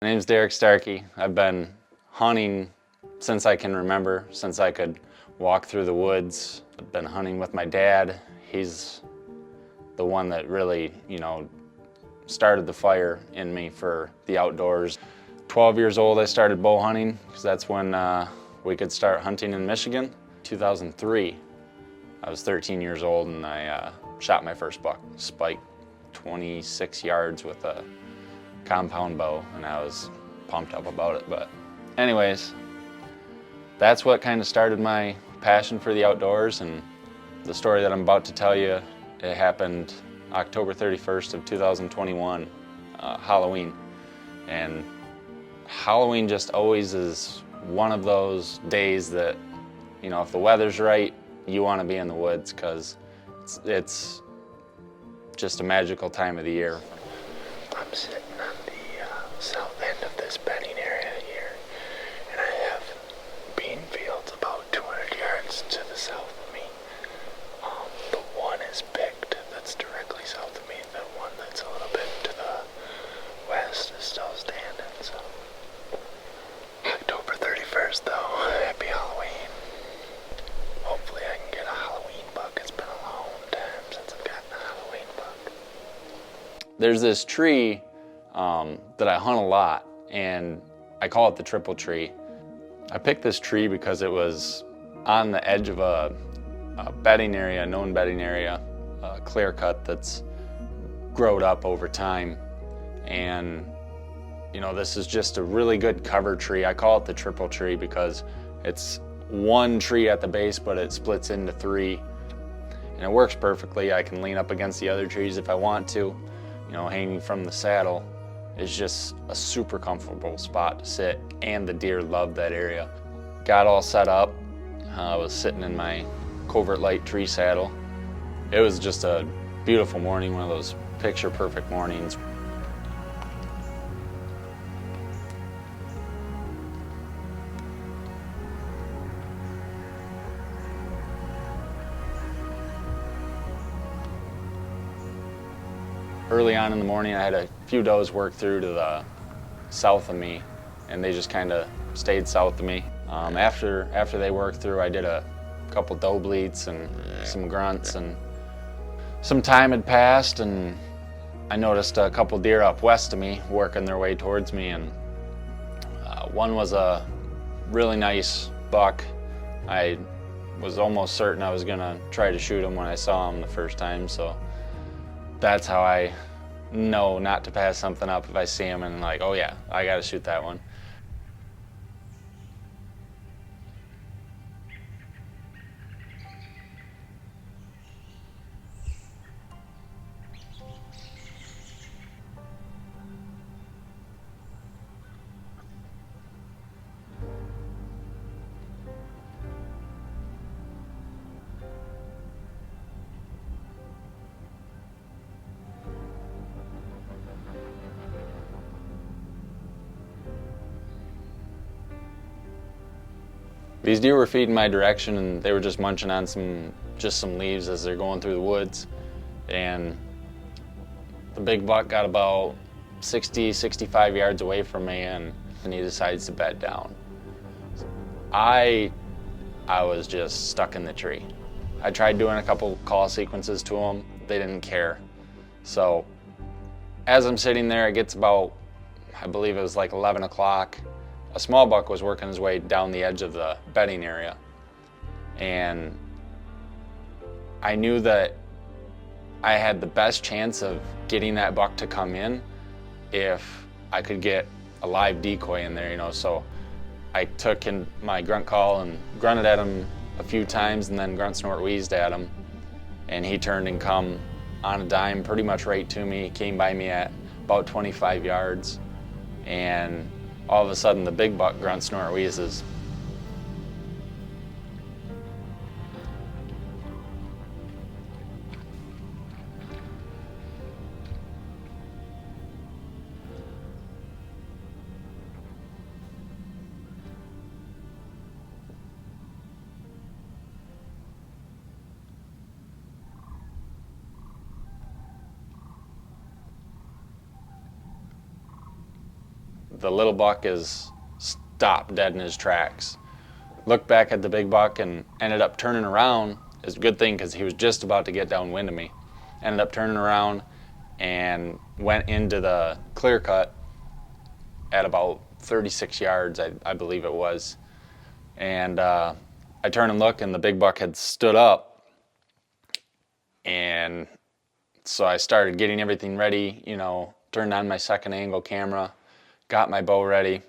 My name's Derrick Starke. I've been hunting since I can remember, since I could walk through the woods. I've been hunting with my dad. He's the one that really, started the fire in me for the outdoors. 12 years old, I started bow hunting because that's when we could start hunting in Michigan. 2003, I was 13 years old and I shot my first buck, spiked 26 yards with a compound bow, and I was pumped up about it. But anyways, that's what kind of started my passion for the outdoors, and the story that I'm about to tell you, it happened October 31st of 2021, Halloween. And Halloween just always is one of those days that, if the weather's right, you want to be in the woods because it's just a magical time of the year. I'm sitting on the south end of this bedding area here, and I have bean fields about 200 yards to the south of me. The one is picked that's directly south of me. The one that's a little bit to the west is still standing. So October 31st though, happy Halloween. Hopefully I can get a Halloween buck. It's been a long time since I've gotten a Halloween buck. There's this tree that I hunt a lot, and I call it the triple tree. I picked this tree because it was on the edge of a bedding area, a known bedding area, a clear cut that's growed up over time. And this is just a really good cover tree. I call it the triple tree because it's one tree at the base, but it splits into three. And it works perfectly. I can lean up against the other trees if I want to. Hanging from the saddle is just a super comfortable spot to sit, and the deer love that area. Got all set up. I was sitting in my covert light tree saddle. It was just a beautiful morning, one of those picture perfect mornings. Early on in the morning, I had a few does work through to the south of me, and they just kind of stayed south of me. After they worked through, I did a couple doe bleats and some grunts, and some time had passed, and I noticed a couple deer up west of me working their way towards me, and one was a really nice buck. I was almost certain I was gonna try to shoot him when I saw him the first time, so that's how I know not to pass something up if I see him and like, oh yeah, I gotta shoot that one. These deer were feeding my direction, and they were just munching on some leaves as they're going through the woods. And the big buck got about 65 yards away from me, and he decides to bed down. I was just stuck in the tree. I tried doing a couple call sequences to them. They didn't care. So as I'm sitting there, it gets about, I believe it was like 11 o'clock. A small buck was working his way down the edge of the bedding area, and I knew that I had the best chance of getting that buck to come in if I could get a live decoy in there, so I took in my grunt call and grunted at him a few times, and then grunt snort wheezed at him, and he turned and come on a dime pretty much right to me. He came by me at about 25 yards, and all of a sudden the big buck grunt snort wheezes. the little buck is stopped dead in his tracks. Looked back at the big buck and ended up turning around. It's a good thing because he was just about to get downwind of me. Ended up turning around and went into the clear cut at about 36 yards, I believe it was. And I turn and look, and the big buck had stood up. And so I started getting everything ready, you know, turned on my second angle camera, got my bow ready,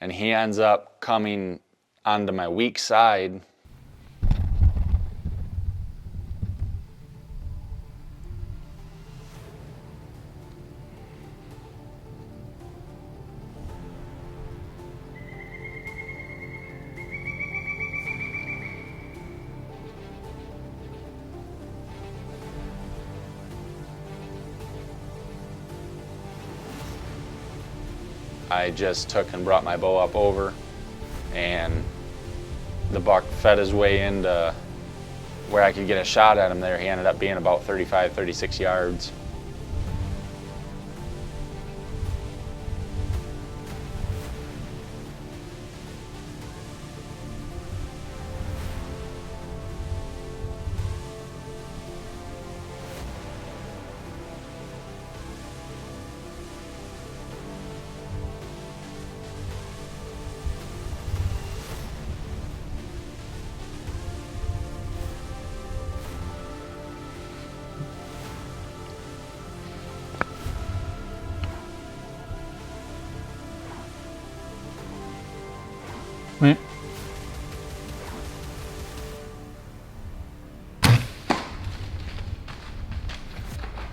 and he ends up coming onto my weak side. I just took and brought my bow up over, and the buck fed his way into where I could get a shot at him there. He ended up being about 35, 36 yards. Right.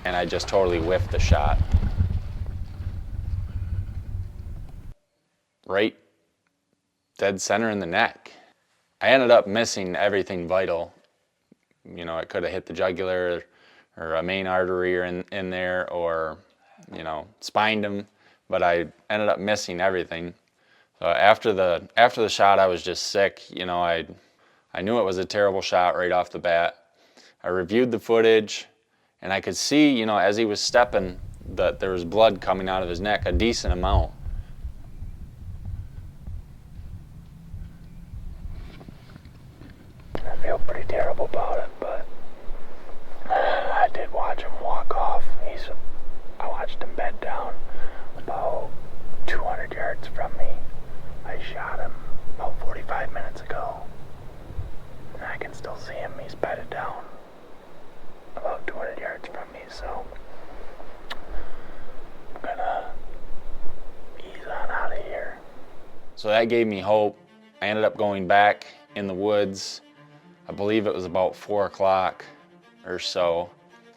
And I just totally whiffed the shot. Right dead center in the neck. I ended up missing everything vital. You know, it could have hit the jugular or a main artery or in there, or, you know, spined him, but I ended up missing everything. So after the shot, I was just sick. You know, I knew it was a terrible shot right off the bat. I reviewed the footage, and I could see, you know, as he was stepping, that there was blood coming out of his neck, a decent amount. I feel pretty terrible about it, but I did watch him walk off. I watched him bed down about 200 yards from me. I shot him about 45 minutes ago, and I can still see him. He's bedded down about 200 yards from me, so I'm gonna ease on out of here. So that gave me hope. I ended up going back in the woods. I believe it was about 4 o'clock or so.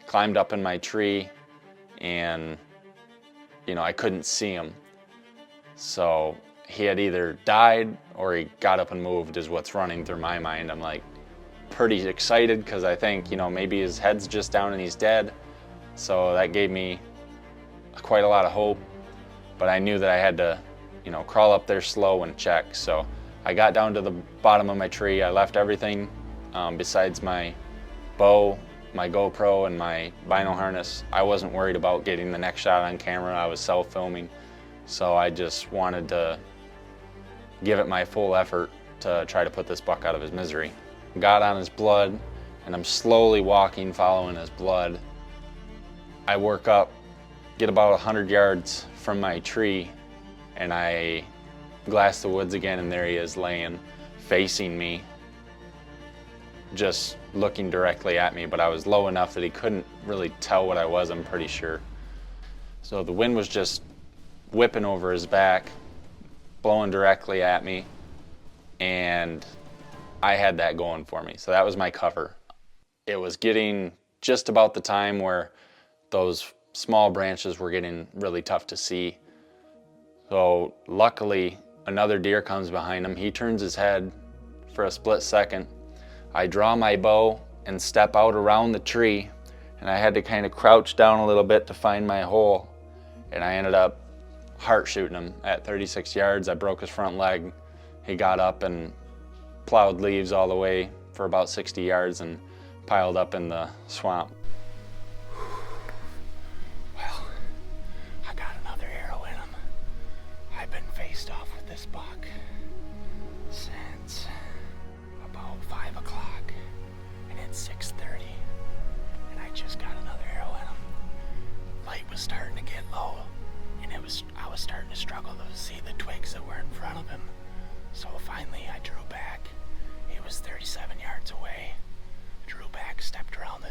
Climbed up in my tree, and, you know, I couldn't see him. So he had either died or he got up and moved, is what's running through my mind. I'm like pretty excited because I think, you know, maybe his head's just down and he's dead. So that gave me quite a lot of hope. But I knew that I had to, you know, crawl up there slow and check. So I got down to the bottom of my tree. I left everything besides my bow, my GoPro, and my vinyl harness. I wasn't worried about getting the next shot on camera. I was self-filming. So I just wanted to give it my full effort to try to put this buck out of his misery. Got on his blood, and I'm slowly walking, following his blood. I work up, get about 100 yards from my tree, and I glass the woods again, and there he is laying, facing me, just looking directly at me, but I was low enough that he couldn't really tell what I was, I'm pretty sure. So the wind was just whipping over his back, blowing directly at me, and I had that going for me. So that was my cover. It was getting just about the time where those small branches were getting really tough to see. So luckily, another deer comes behind him. He turns his head for a split second. I draw my bow and step out around the tree, and I had to kind of crouch down a little bit to find my hole, and I ended up heart shooting him at 36 yards. I broke his front leg. He got up and plowed leaves all the way for about 60 yards and piled up in the swamp. Well, I got another arrow in him. I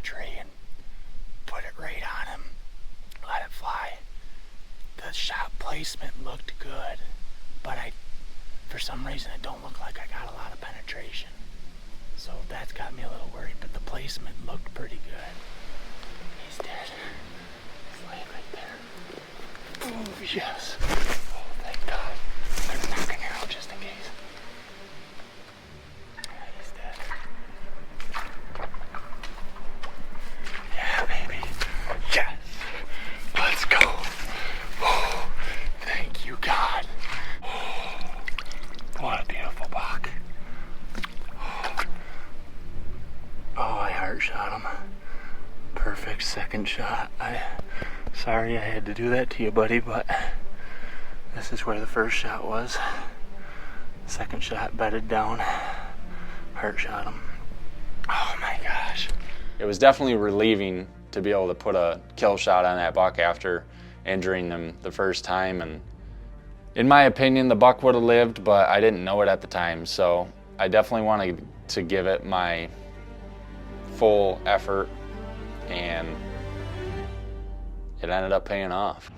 tree and put it right on him, let it fly. The shot placement looked good, but for some reason it don't look like I got a lot of penetration. So that's got me a little worried, but the placement looked pretty good. He's dead. He's laying right there. Oh, yes. Oh, thank God. I'm gonna knock an arrow just in case. Yeah, he's dead. Yeah, baby. Yes. Let's go. Oh, thank you, God. Oh, what a beautiful buck. Oh, I heart shot him. Perfect second shot. Sorry I had to do that to you, buddy, but this is where the first shot was. Second shot bedded down. Heart shot him. Oh my gosh. It was definitely relieving to be able to put a kill shot on that buck after injuring them the first time. And in my opinion, the buck would have lived, but I didn't know it at the time. So I definitely wanted to give it my full effort, and it ended up paying off.